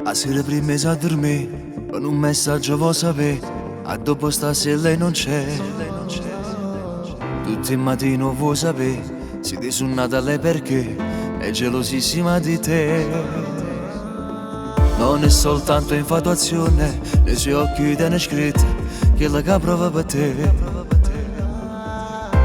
A sera prima sa dormire, con un messaggio vuoi sapere, a dopo stasera lei non c'è. Tutti il mattino vuoi sapere, si ti sono nata lei perché è gelosissima di te. Non è soltanto infatuazione, nei suoi occhi tiene scritto quella che prova per te.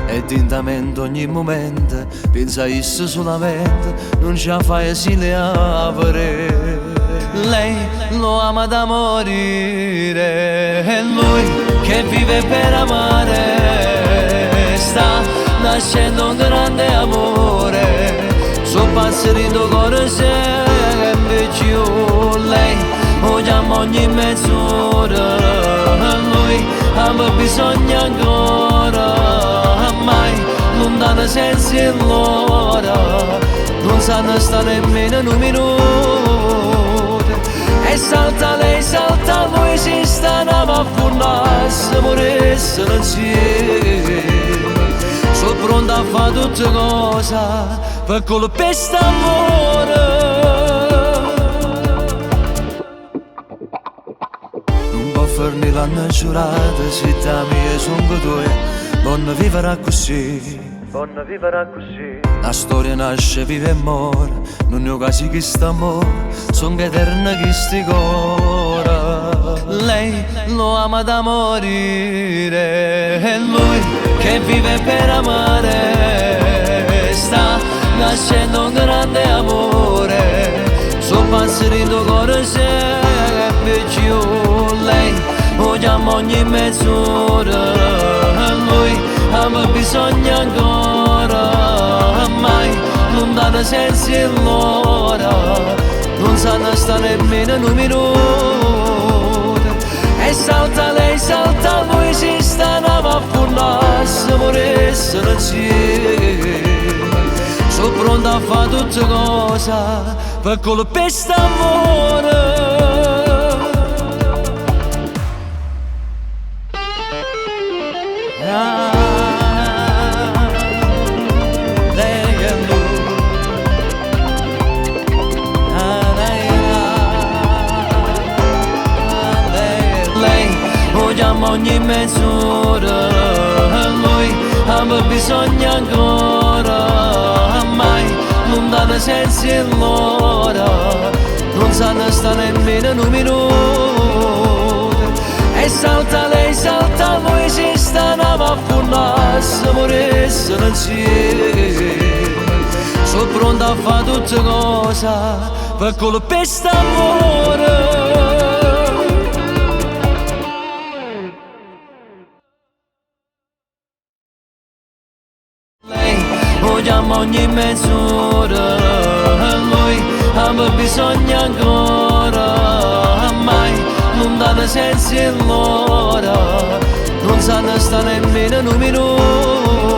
E tintamente ogni momento pensa isso solamente, non ce la fai si le apre. Lei lo ama da morire, è lui che vive per amare. Sta nascendo un grande amore, suo passerino cuore sempre più. Lei lo chiama ogni mezz'ora, lui ama bisogno ancora, mai lontano senza l'ora, non sanno stare nemmeno un minuto. E salta lei, salta lui, si stanno a furnasse, morisse non si. Sono pronta a fare tutte cose per colpire st'amore. Non può farmi l'anno giurata, se da mia sono due, buona viverà così. Buona viverà così. La storia nasce, vive e muore, non è quasi che st'amore, sono eterna che sti cora. Lei lo ama da morire, è lui che vive per amare. Sta nascendo un grande amore, suo passerino cuore sempre più. Lei lo chiama ogni mezz'ora, lui ama bisogno ancora, mai lontano senza l'ora, non sanno stare nemmeno un minuto. E salta lei, salta lui, si stanno a furnasse, morisse non si. Sono pronta a fare tutte cose per colpire st'amore. Ogni mezz'ora, lui ama bisogno ancora, mai lontano senza l'ora, non sanno stare nemmeno un minuto. E salta lei, salta lui, si stanno a furnasse, morisse non si. Sono pronta a fare tutte cose per colpire st'amore. Lo chiama ogni mezz'ora, lui ama bisogno ancora, mai lontano senza l'ora, non sanno stare nemmeno un minuto.